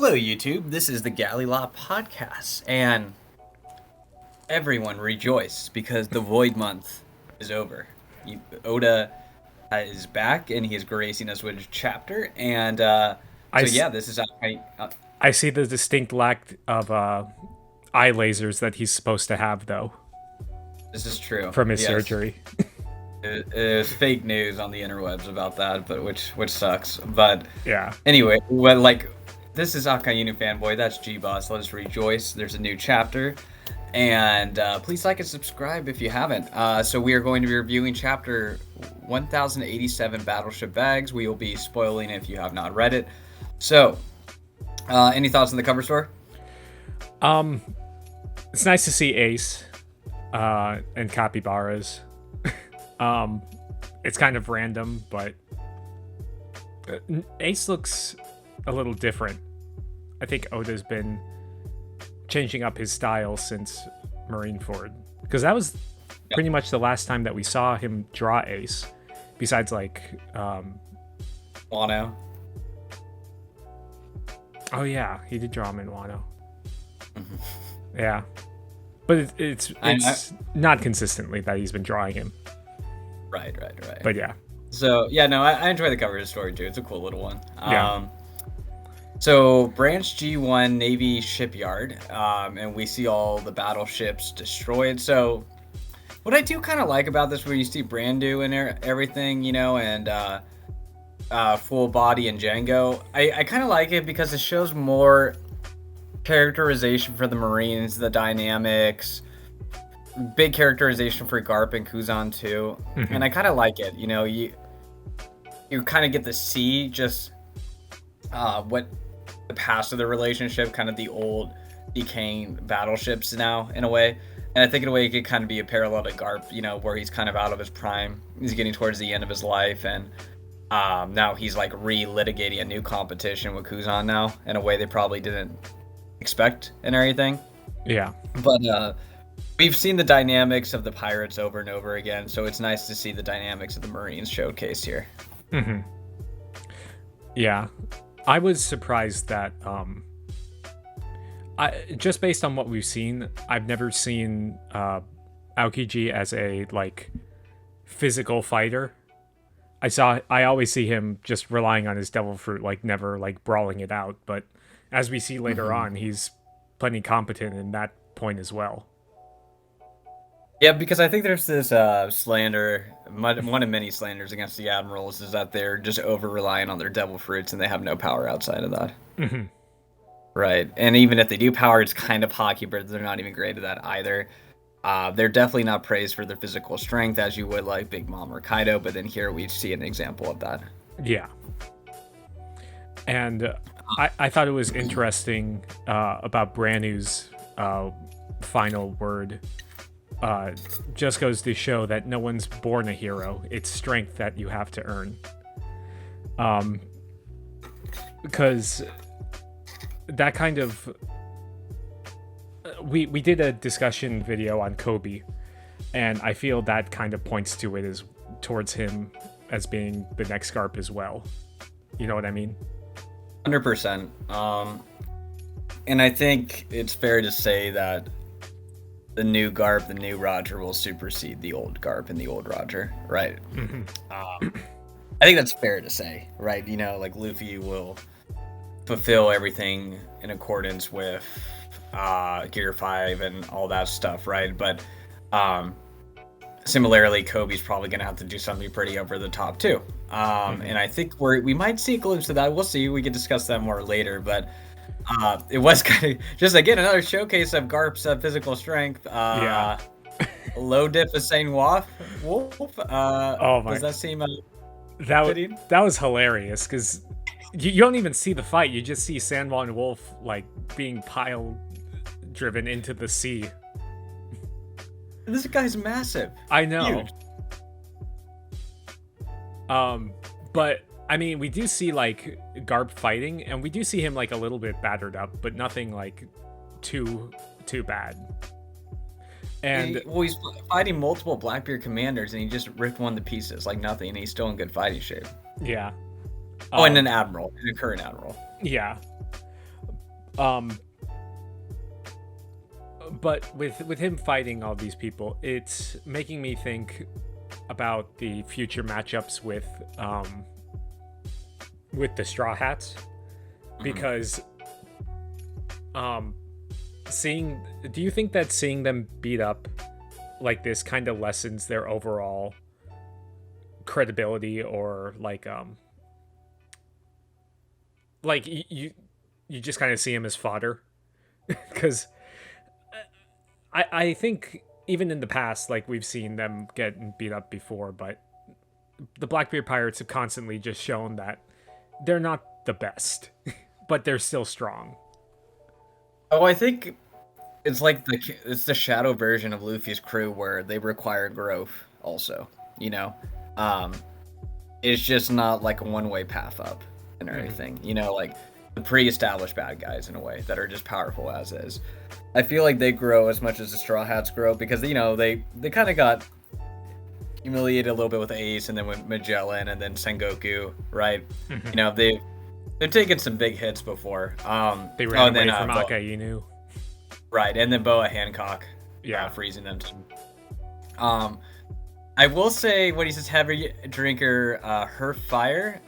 Hello, YouTube. This is the Galley-La Podcast, and everyone rejoice because the Void Month is over. Oda is back, and he is gracing us with a chapter, and this is I see the distinct lack of eye lasers that he's supposed to have, though, this is true. from his Yes, surgery. there's fake news on the interwebs about that, but which sucks. But Yeah. anyway, this is Akainu Fanboy. That's Geboss. Let us rejoice. There's a new chapter. And please like and subscribe if you haven't. So we are going to be reviewing chapter 1087, Battleship Bags. We will be spoiling it if you have not read it. So, any thoughts on the cover story? It's nice to see Ace and capybaras. It's kind of random, but Ace looks a little different. I think Oda's been changing up his style since Marineford, because that was pretty much the last time that we saw him draw Ace, besides Wano. Oh yeah, he did draw him in Wano. Yeah, but it's not consistently that he's been drawing him. Right. But yeah. So yeah, no, I enjoy the cover of the story too. It's a cool little one. Yeah. So Branch G1 Navy shipyard, and we see all the battleships destroyed. So what I do kind of like about this, where you see Brandu and everything, and Full Body and Django, I kind of like it because it shows more characterization for the Marines, the dynamics, big characterization for Garp and Kuzan too, and I kind of like it. You kind of get to see just what the past of the relationship, kind of the old decaying battleships now in a way. And I think in a way it could kind of be a parallel to Garp, where he's kind of out of his prime. He's getting towards the end of his life, and now he's like re-litigating a new competition with Kuzan now in a way they probably didn't expect and everything. Yeah. But we've seen the dynamics of the pirates over and over again, so it's nice to see the dynamics of the Marines showcased here. Yeah. I was surprised that just based on what we've seen, I've never seen Aokiji as a physical fighter. I always see him just relying on his devil fruit, never brawling it out, but as we see later on, he's plenty competent in that point as well. Yeah, because I think there's this slander, one of many slanders against the admirals, is that they're just over-relying on their devil fruits and they have no power outside of that. Right, and even if they do power, it's kind of hockey, but they're not even great at that either. They're definitely not praised for their physical strength, as you would like Big Mom or Kaido, but then here we see an example of that. Yeah. And I thought it was interesting about Brandu's final word. Just goes to show that no one's born a hero. It's strength that you have to earn. Because that kind of... We did a discussion video on Kobe, and I feel that kind of points to it as towards him as being the next Garp as well. You know what I mean? 100%. And I think it's fair to say that the new Garp, the new Roger, will supersede the old Garp and the old Roger, right? I think that's fair to say, right? Luffy will fulfill everything in accordance with Gear 5 and all that stuff, right? But similarly, Kobe's probably going to have to do something pretty over the top too. And I think we might see a glimpse of that. We'll see. We can discuss that more later, but it was kind of just again another showcase of Garp's physical strength. Low dip of Saint Wolf. Oh my! Does that seem that was hilarious because you don't even see the fight. You just see Sanwa and Wolf being pile driven into the sea. This guy's massive. I know. Huge. But I mean, we do see Garp fighting, and we do see him a little bit battered up, but nothing too bad. And he's fighting multiple Blackbeard commanders, and he just ripped one to pieces like nothing, and he's still in good fighting shape. Yeah. And an admiral, and a current admiral. Yeah. But with him fighting all these people, it's making me think about the future matchups with the Straw Hats, because do you think that seeing them beat up like this kind of lessens their overall credibility, or like you just kind of see him as fodder? Because I think even in the past, like, we've seen them get beat up before, but the Blackbeard Pirates have constantly just shown that they're not the best, but they're still strong. Oh, I think it's like it's the shadow version of Luffy's crew, where they require growth also, you know? It's just not like a one-way path up and everything, you know, like the pre-established bad guys in a way that are just powerful as is. I feel like they grow as much as the Straw Hats grow, because, you know, they kind of got humiliated a little bit with Ace, and then with Magellan, and then Sengoku, right? You know, they've taken some big hits before. They ran away from Akainu. Right, and then Boa Hancock, freezing them. I will say, when he says heavy drinker, her fire,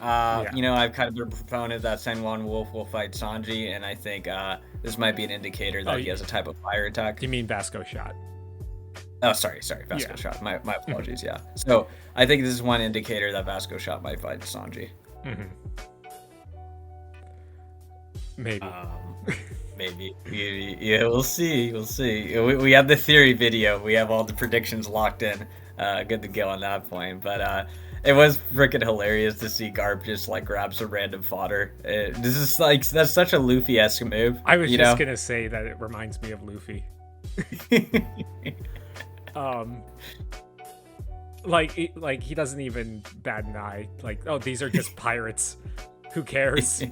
you know, I've kind of been a proponent that Senwan Wolf will fight Sanji, and I think this might be an indicator that he has a type of fire attack. You mean Vasco Shot? Oh, sorry, Vasco Shot. My apologies, yeah. So I think this is one indicator that Vasco Shot might fight Sanji. Maybe. Maybe. Yeah, we'll see. We have the theory video. We have all the predictions locked in. Good to go on that point. But it was freaking hilarious to see Garp just like grab some random fodder. This is like, that's such a Luffy-esque move. I was just gonna say that it reminds me of Luffy. Like he doesn't even bat an eye. Like, oh, these are just pirates. Who cares?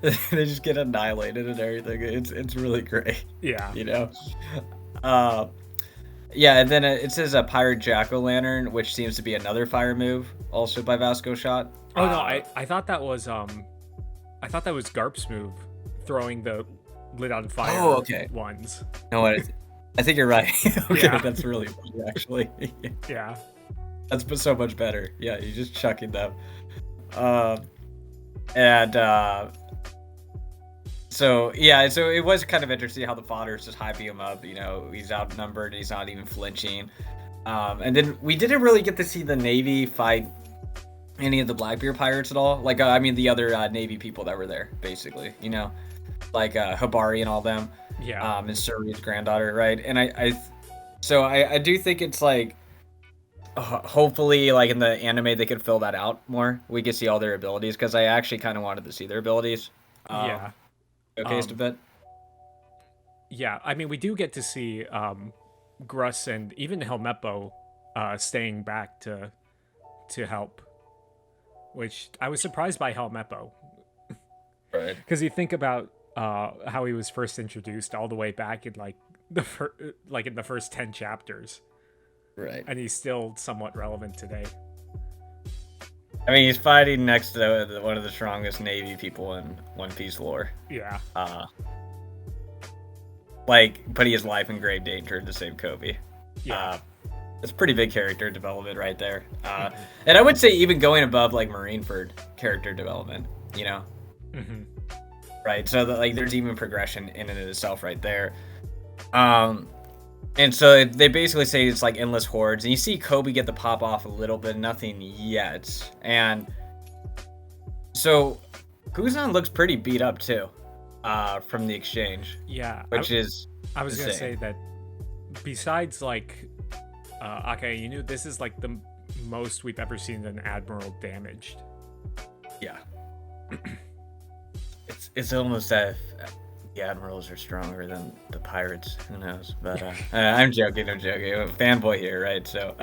They just get annihilated and everything. It's really great. Yeah. You know? Yeah, and then it says a pirate jack-o'-lantern, which seems to be another fire move, also by Vasco Shot. Oh no, I thought that was Garp's move, throwing the lit on fire ones. No, I think you're right. Okay, that's really funny, actually. Yeah. That's so much better. Yeah, you're just chucking them. So it was kind of interesting how the fodder's just hyping him up. You know, he's outnumbered, he's not even flinching. And then we didn't really get to see the Navy fight any of the Blackbeard pirates at all. Like, I mean, the other Navy people that were there, basically, you know, like Hibari and all them. Yeah. And Suri's granddaughter, right? And I do think it's like, hopefully, like in the anime, they could fill that out more. We could see all their abilities, because I actually kind of wanted to see their abilities. Showcased a bit. Yeah, I mean, we do get to see Gruss and even Helmeppo staying back to help, which I was surprised by Helmeppo. Right. Because you think about how he was first introduced all the way back in like in the first 10 chapters. Right. And he's still somewhat relevant today. I mean, he's fighting next to one of the strongest Navy people in One Piece lore. Yeah. Like, putting his life in grave danger to save Kobe. Yeah. It's pretty big character development right there. And I would say even going above, like, Marineford character development, you know? Right? So, like, there's even progression in and of itself right there. And so they basically say it's like endless hordes, and you see Kobe get the pop off a little bit, nothing yet. And so Guzan looks pretty beat up too, from the exchange. Yeah, which is I was gonna say that besides like Akainu, this is like the most we've ever seen an admiral damaged. Yeah, it's almost as the admirals are stronger than the pirates. Who knows? But I'm joking. I'm a fanboy here, right? So,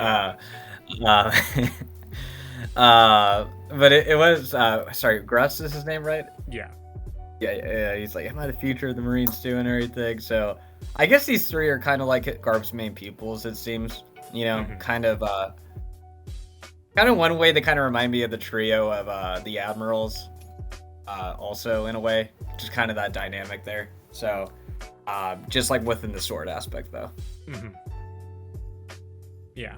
but it was sorry, Gruss is his name, right? Yeah. He's like, am I the future of the Marines too, and everything? So, I guess these three are kind of like Garp's main pupils. It seems, you know, kind of one way they kind of remind me of the trio of the admirals. also in a way, just kind of that dynamic there. So just like within the sword aspect, though. Mm-hmm. Yeah.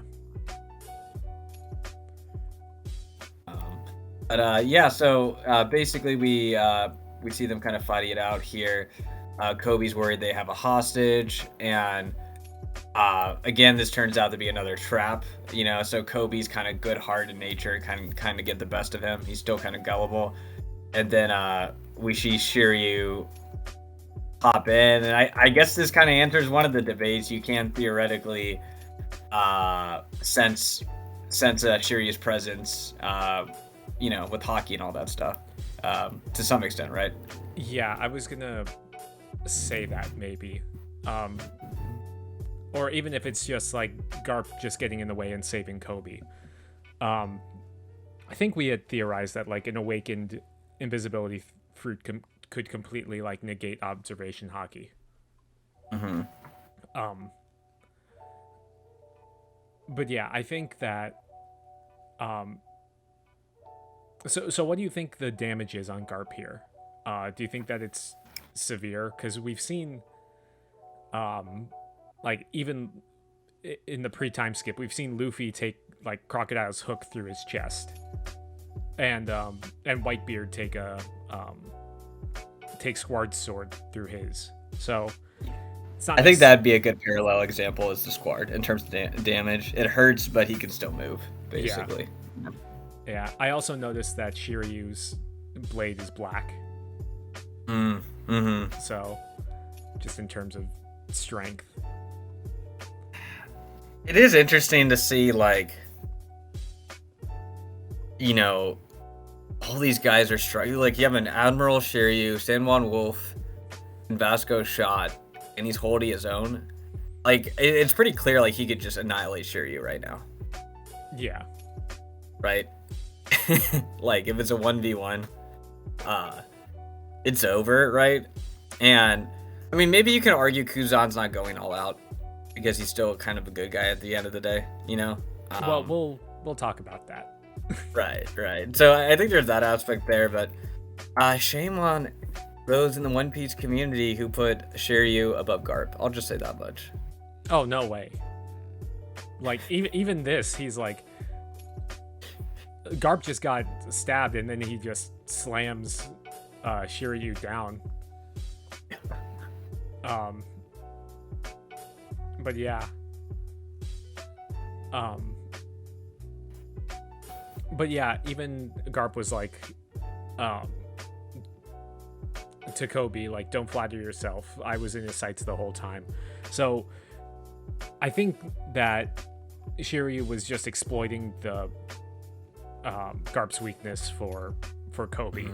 But yeah, so basically we see them kind of fighting it out here. Kobe's worried they have a hostage, and again, this turns out to be another trap. So Kobe's kind of good-hearted nature kind of get the best of him. He's still kind of gullible, and then we see Shiryu pop in, and I guess this kind of answers one of the debates. You can theoretically sense Shiryu's presence, with hockey and all that stuff, to some extent, right? Yeah, I was gonna say that maybe. Or even if it's just like Garp just getting in the way and saving Kobe. I think we had theorized that like an awakened invisibility fruit could completely like negate observation hockey. Mm-hmm. But yeah, I think that. So what do you think the damage is on Garp here? Do you think that it's severe? Because we've seen, like even in the pre-time skip, we've seen Luffy take like Crocodile's hook through his chest, and Whitebeard take Squard's sword through his. So it's not. I think that'd be a good parallel example as the Squard in terms of damage. It hurts, but he can still move, basically. Yeah. I also noticed that Shiryu's blade is black. Mm-hmm. So, just in terms of strength. It is interesting to see, like, all these guys are struggling. Like, you have an Admiral Shiryu, Sanwan Wolf, and Vasco Shot, and he's holding his own. Like, it's pretty clear, like, he could just annihilate Shiryu right now. Yeah. Right? Like, if it's a 1v1, it's over, right? And, I mean, maybe you can argue Kuzan's not going all out, because he's still kind of a good guy at the end of the day, Well, we'll talk about that. Right. So I think there's that aspect there, but shame on those in the One Piece community who put Shiryu above Garp. I'll just say that much. Oh, no way. Like, even this, he's like... Garp just got stabbed, and then he just slams Shiryu down. But yeah. But yeah, even Garp was like, to Kobe, like, don't flatter yourself. I was in his sights the whole time. So I think that Shiryu was just exploiting the Garp's weakness for Kobe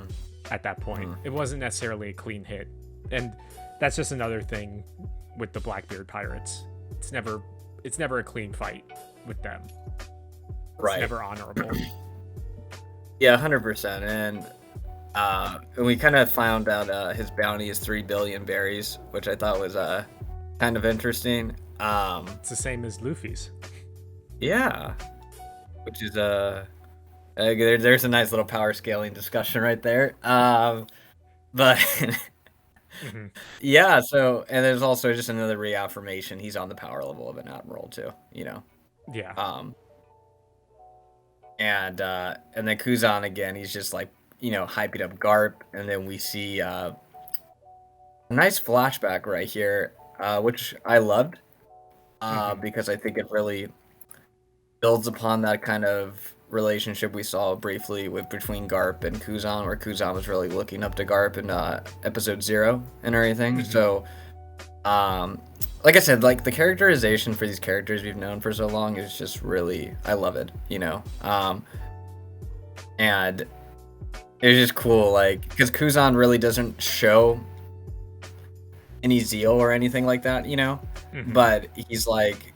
at that point. It wasn't necessarily a clean hit. And that's just another thing with the Blackbeard pirates. It's never a clean fight with them. Right. It's never honorable. Yeah, 100%. And we kind of found out his bounty is 3 billion berries, which I thought was kind of interesting. It's the same as Luffy's. Yeah. Which is there's a nice little power scaling discussion right there. But Mm-hmm. yeah, so, and there's also just another reaffirmation. He's on the power level of an admiral too, Yeah. And then Kuzan again, he's just like, hyping up Garp, and then we see a nice flashback right here, which I loved, because I think it really builds upon that kind of relationship we saw briefly between Garp and Kuzan, where Kuzan was really looking up to Garp in episode 0 and everything. So like I said, like, the characterization for these characters we've known for so long is just really, I love it, and it's just cool, like, because Kuzan really doesn't show any zeal or anything like that, but he's like,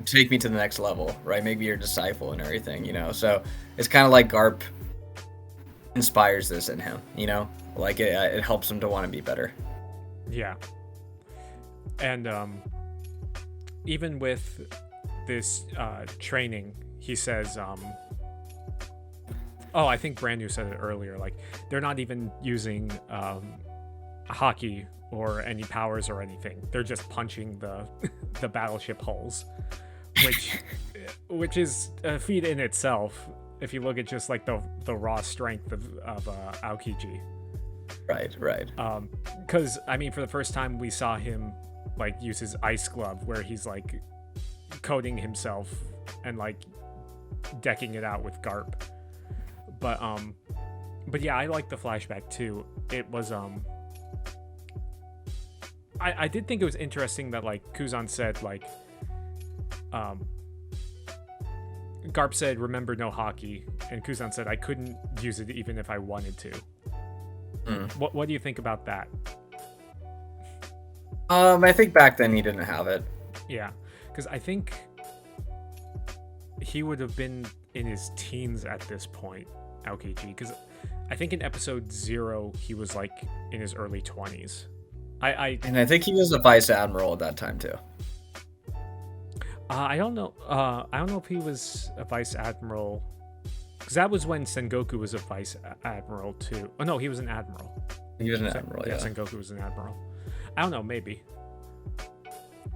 take me to the next level, right? Maybe you're a disciple and everything, so it's kind of like Garp inspires this in him, like it helps him to want to be better. Yeah. And even with this training, he says Oh, I think Brand New said it earlier. Like, they're not even using hockey or any powers or anything. They're just punching the the battleship hulls, which is a feat in itself. If you look at just like the raw strength of Aokiji. Right. Because I mean, for the first time we saw him like use his ice glove, where he's like coating himself and like decking it out with Garp. But yeah, I like the flashback too. It was I did think it was interesting that like Kuzan said like Garp said remember no hockey, and Kuzan said I couldn't use it even if I wanted to. What do you think about that? I think back then he didn't have it. Yeah, because I think he would have been in his teens at this point, Aokiji, because I think in episode 0 he was like in his early 20s. And I think he was a vice admiral at that time too. I don't know. I don't know if he was a vice admiral, because that was when Sengoku was a vice admiral too. Oh no, he was an admiral. He was an admiral. Yeah, Sengoku was an admiral. I don't know. Maybe.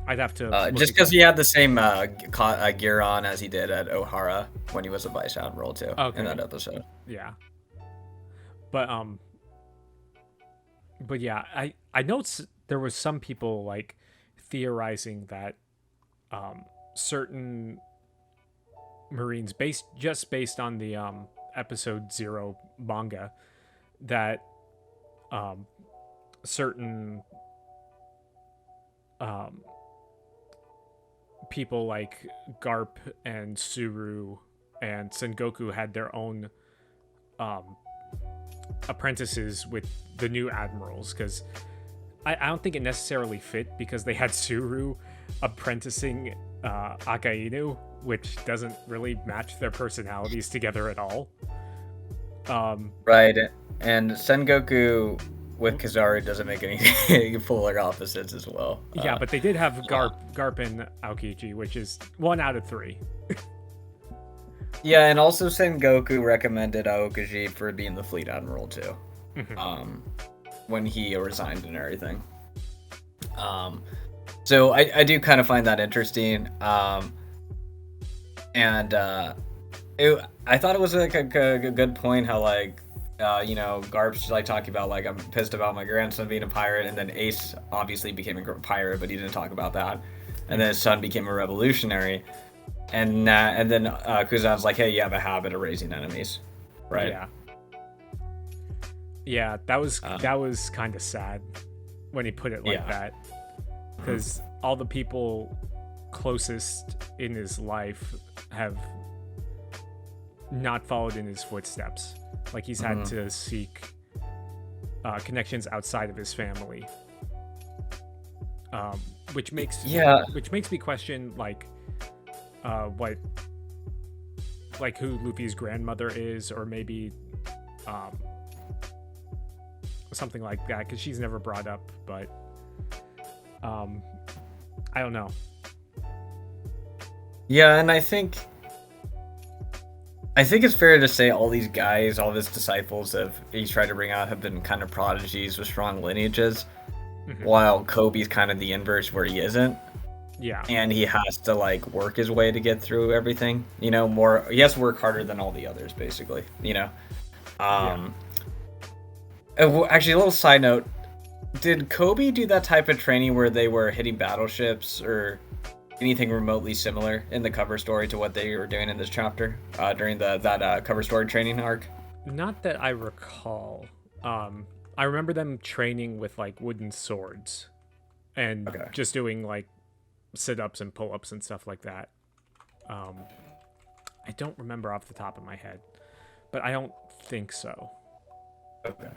I'd have to. Just because he had the same gear on as he did at Ohara when he was a vice admiral too. Okay. In that episode. Yeah. But yeah, I know there was some people like theorizing that certain Marines based on the episode 0 manga, that certain people like Garp and Suru and Sengoku had their own apprentices with the new admirals, because I don't think it necessarily fit, because they had Suru apprenticing Akainu, which doesn't really match their personalities together at all. Right, and Sengoku with Kizaru doesn't make any polar opposites as well. Yeah, but they did have Garp and Aokiji, which is 1 out of 3. Yeah, and also Sengoku recommended Aokiji for being the fleet admiral too, when he resigned and everything. So I do kind of find that interesting, and I thought it was like a good point how like Garp's like talking about like I'm pissed about my grandson being a pirate, and then Ace obviously became a pirate, but he didn't talk about that, and then his son became a revolutionary. And then Kuzan's like, hey, you have a habit of raising enemies, right? Yeah, that was kind of sad when he put it like that, because all the people closest in his life have not followed in his footsteps. Like, he's had to seek connections outside of his family, which makes me question who Luffy's grandmother is, or maybe something like that, because she's never brought up, but I don't know. Yeah, and I think it's fair to say all these guys, all of his disciples he's tried to bring out have been kind of prodigies with strong lineages, while Kobe's kind of the inverse, where he isn't. Yeah. And he has to like work his way to get through everything. He has to work harder than all the others, basically. Actually, a little side note. Did Kobe do that type of training where they were hitting battleships or anything remotely similar in the cover story to what they were doing in this chapter during that cover story training arc? Not that I recall. I remember them training with like wooden swords and just doing like sit-ups and pull-ups and stuff like that. I don't remember off the top of my head, but I don't think so. Okay.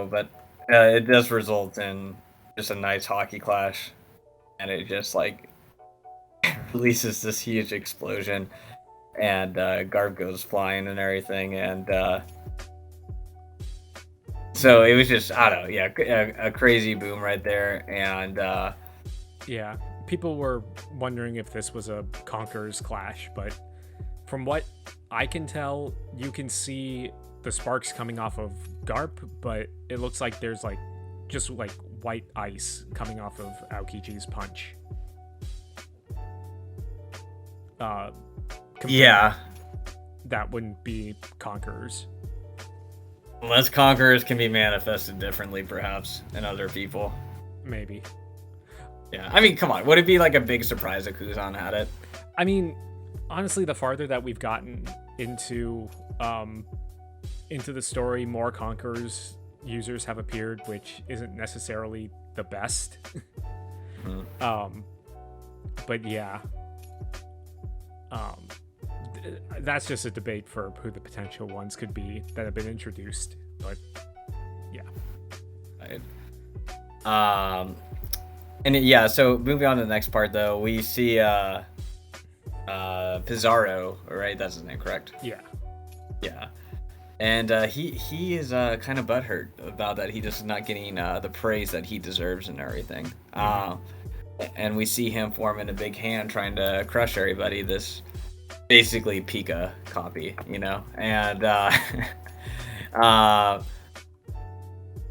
But it does result in just a nice hockey clash, and it just like releases this huge explosion, and Garp goes flying and everything, and so it was just, I don't know, a crazy boom right there, and people were wondering if this was a Conqueror's clash, but from what I can tell, you can see the sparks coming off of Garp, but it looks like there's like just like white ice coming off of Aokiji's punch. Yeah. That wouldn't be Conquerors. Unless Conquerors can be manifested differently, perhaps, in other people. Maybe. Yeah, I mean, come on. Would it be like a big surprise if Kuzan had it? I mean, honestly, the farther that we've gotten into the story, more Conquerors users have appeared, which isn't necessarily the best. But yeah. That's just a debate for who the potential ones could be that have been introduced. But yeah. Right. And yeah, so moving on to the next part though, we see Pizarro, right? That's his name, correct? Yeah. Yeah. And he is kind of butthurt about that. He just is not getting the praise that he deserves and everything. And we see him forming a big hand trying to crush everybody. This basically Pika copy, you know? And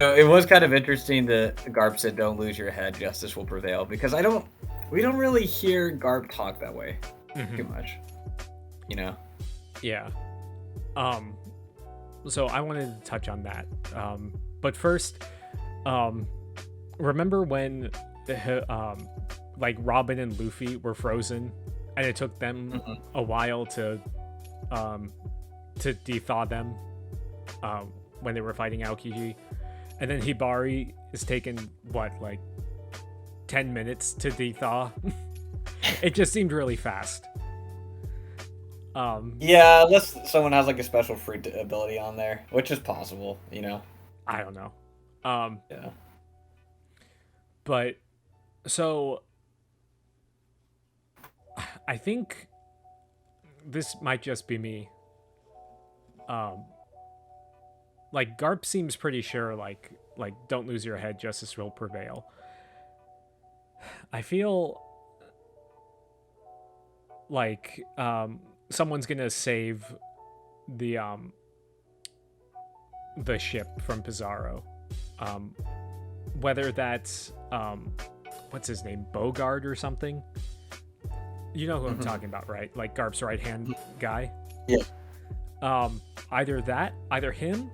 so it was kind of interesting that Garp said, "Don't lose your head, justice will prevail," because we don't really hear Garp talk that way too much, you know? Yeah. So I wanted to touch on that. But first, remember when like Robin and Luffy were frozen and it took them a while to dethaw them when they were fighting Aokiji? And then Hibari is taken, what, like 10 minutes to dethaw? It just seemed really fast. Yeah, unless someone has like a special freak ability on there, which is possible, you know? I don't know. Yeah. But, so, I think this might just be me. Like, Garp seems pretty sure, like, don't lose your head, justice will prevail. I feel like, someone's gonna save the ship from Pizarro. Whether that's, what's his name, Bogard or something? You know who I'm talking about, right? Like, Garp's right-hand guy? Yeah. Either him,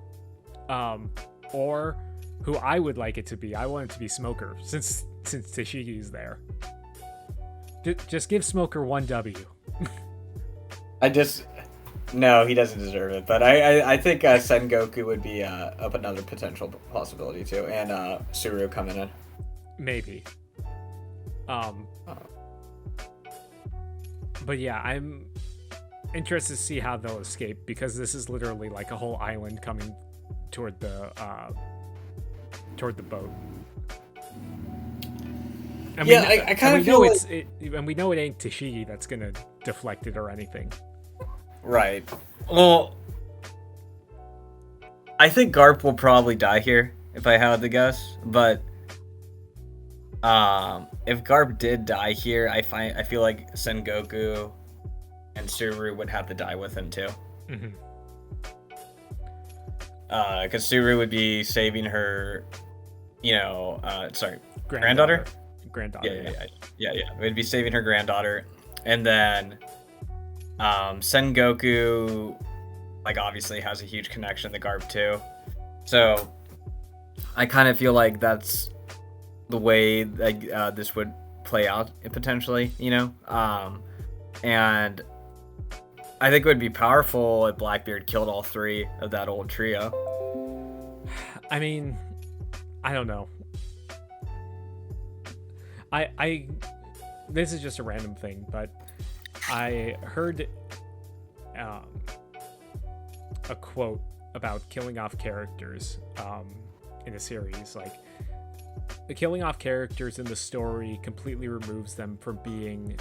or who I would like it to be. I want it to be Smoker, since Tashigi's there. Just give Smoker 1 W. No, he doesn't deserve it, but I think Sengoku would be up another potential possibility too, and Suru coming in. Maybe. But yeah, I'm interested to see how they'll escape, because this is literally like a whole island coming toward the boat. And I kind of feel and we know it ain't Tashigi that's gonna deflect it or anything. Right. Well, I think Garp will probably die here, if I had to guess. But if Garp did die here, I feel like Sengoku and Suru would have to die with him too. Because Suru would be saving her, granddaughter. Yeah. We'd be saving her granddaughter, and then Sengoku, like, obviously has a huge connection to Garp too. So I kind of feel like that's the way that this would play out potentially, you know. And I think it would be powerful if Blackbeard killed all three of that old trio. I mean, I don't know. This is just a random thing, but I heard a quote about killing off characters in a series. Like, the killing off characters in the story completely removes them from being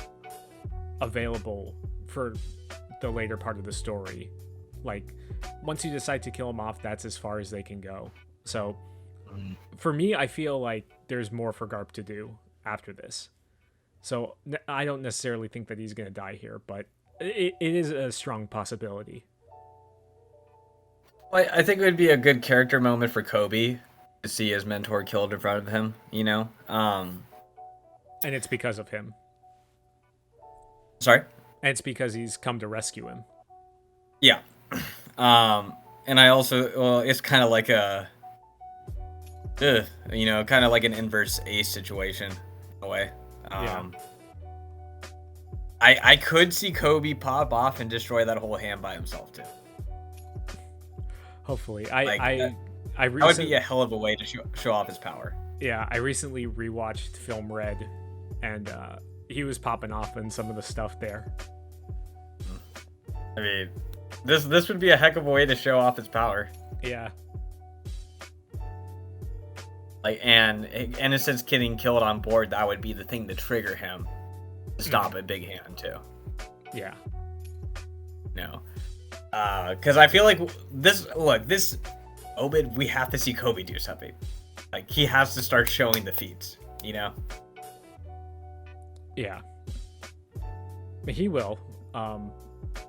available for the later part of the story. Like, once you decide to kill them off, that's as far as they can go. So for me, I feel like there's more for Garp to do after this. So I don't necessarily think that he's going to die here, but It is a strong possibility. I think it would be a good character moment for Kobe to see his mentor killed in front of him, you know? And it's because of him. Sorry? And it's because he's come to rescue him. Yeah. And I also, well, it's kind of like a, you know, kind of like an inverse Ace situation in a way. Yeah. I could see Kobe pop off and destroy that whole hand by himself too. Hopefully. That would be a hell of a way to show off his power. Yeah, I recently rewatched Film Red, and he was popping off in some of the stuff there. I mean, this would be a heck of a way to show off his power. Yeah. Like, and in a sense, getting killed on board, that would be the thing to trigger him to stop a big hand too. Yeah. No. Because I feel like this Obed, we have to see Kobe do something. Like, he has to start showing the feats, you know? Yeah. He will.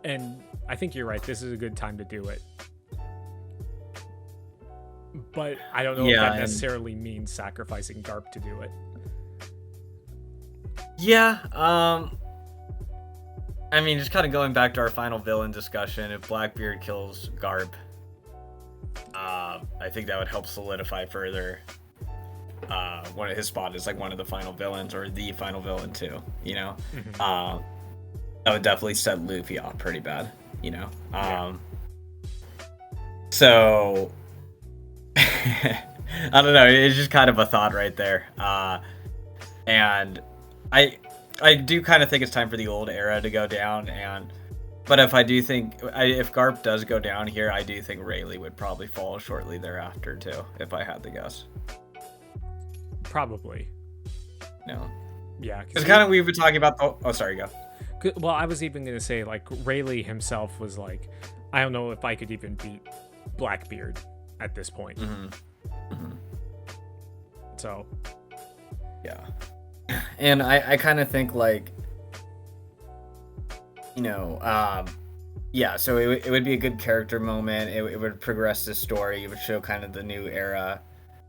And I think you're right. This is a good time to do it. But I don't know if that necessarily means sacrificing Garp to do it. Yeah. I mean, just kind of going back to our final villain discussion, if Blackbeard kills Garp, I think that would help solidify further one of his spot as like one of the final villains, or the final villain too, you know? Mm-hmm. That would definitely set Luffy off pretty bad, you know? So I don't know, it's just kind of a thought right there. And I do kind of think it's time for the old era to go down, but if if Garp does go down here, I do think Rayleigh would probably fall shortly thereafter too, if I had to guess. Probably. No. Yeah. It's kind of, we've been talking about, oh sorry, go. Well, I was even going to say, like, Rayleigh himself was like, I don't know if I could even beat Blackbeard at this point. So. Yeah. And I kind of think, like, you know, yeah, so it would be a good character moment. It would progress the story. It would show kind of the new era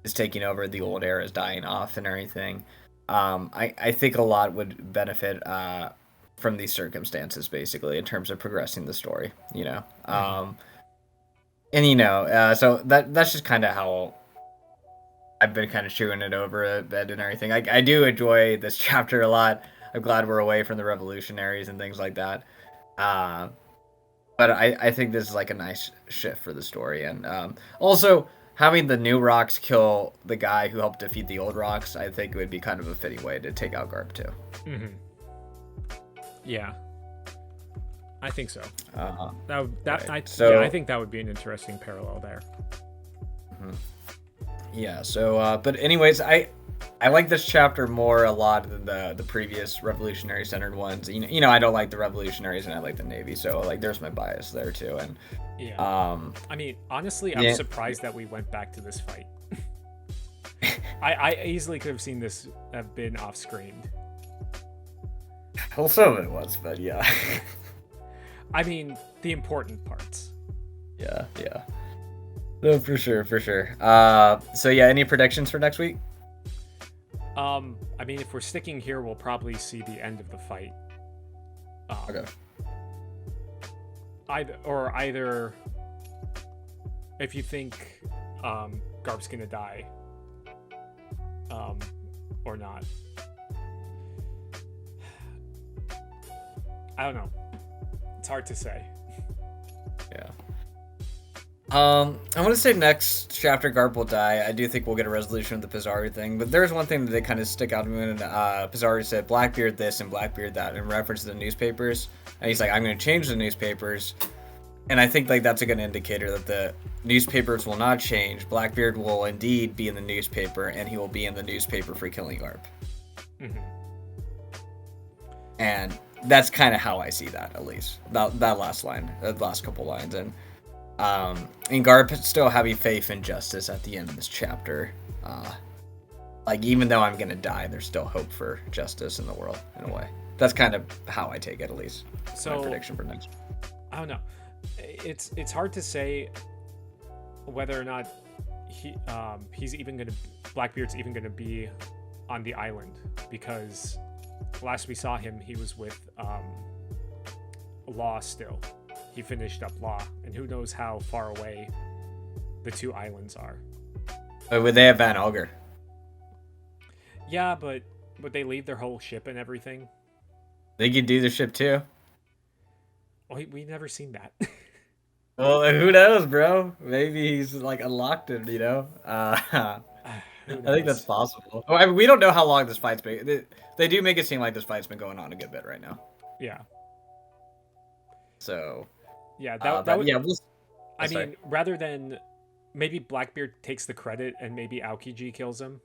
is taking over, the old era is dying off and everything. I think a lot would benefit from these circumstances, basically, in terms of progressing the story, you know? And, you know, so that's just kind of how I've been kind of chewing it over a bit and everything. I do enjoy this chapter a lot. I'm glad we're away from the revolutionaries and things like that. But I think this is like a nice shift for the story. And also, having the new rocks kill the guy who helped defeat the old rocks, I think would be kind of a fitting way to take out Garp too. Yeah, I think so. I think that would be an interesting parallel there. Yeah. So, but anyways, I like this chapter a lot than the previous revolutionary centered ones. You know, I don't like the revolutionaries and I like the Navy, so like there's my bias there too. And yeah, I mean, honestly, I'm surprised that we went back to this fight. I easily could have seen this have been off screened. Well, some of it was, but yeah. I mean, the important parts. Yeah. No, for sure. So yeah, any predictions for next week? I mean, if we're sticking here, we'll probably see the end of the fight. Okay. Either if you think Garp's gonna die, or not. I don't know. It's hard to say. Yeah. I want to say next chapter Garp will die. I do think we'll get a resolution of the Pizarro thing, but there's one thing that did kind of stick out to me when Pizarro said Blackbeard this and Blackbeard that in reference to the newspapers, and he's like, I'm going to change the newspapers, and I think like that's a good indicator that the newspapers will not change. Blackbeard will indeed be in the newspaper, and he will be in the newspaper for killing Garp. And that's kind of how I see that, at least that last line, the last couple lines, and Garp still having faith in justice at the end of this chapter. Like, even though I'm gonna die, there's still hope for justice in the world, in a way. That's kind of how I take it, at least. So my prediction for next. I don't know. It's hard to say whether or not he's even gonna Blackbeard's even gonna be on the island, because last we saw him, he was with Law still. He finished up Law, and who knows how far away the two islands are. But would they have Van Auger? Yeah, but would they leave their whole ship and everything? They could do the ship too. Oh, we never seen that. Well, who knows, bro? Maybe he's like unlocked it, you know? I think that's possible. Oh, I mean, we don't know how long this fight's been. They do make it seem like this fight's been going on a good bit right now. Yeah. So. Yeah, that would. Yeah. I mean, rather than maybe Blackbeard takes the credit and maybe Aokiji kills him.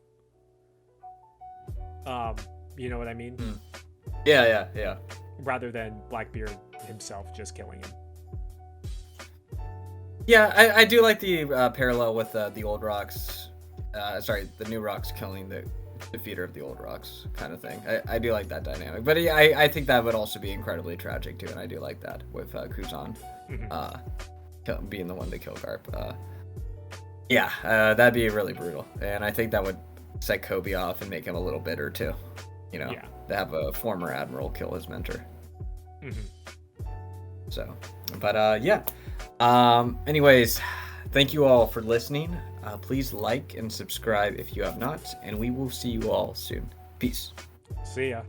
You know what I mean? Mm. Yeah. Rather than Blackbeard himself just killing him. Yeah, I do like the parallel with the old rocks. The new rocks killing the defeater of the old rocks kind of thing. I do like that dynamic. But yeah, I think that would also be incredibly tragic too, and I do like that with Kuzan being the one to kill Garp. That'd be really brutal. And I think that would set Kobe off and make him a little bitter too. You know, to have a former admiral kill his mentor. So, but anyways, thank you all for listening. Please like and subscribe if you have not, and we will see you all soon. Peace. See ya.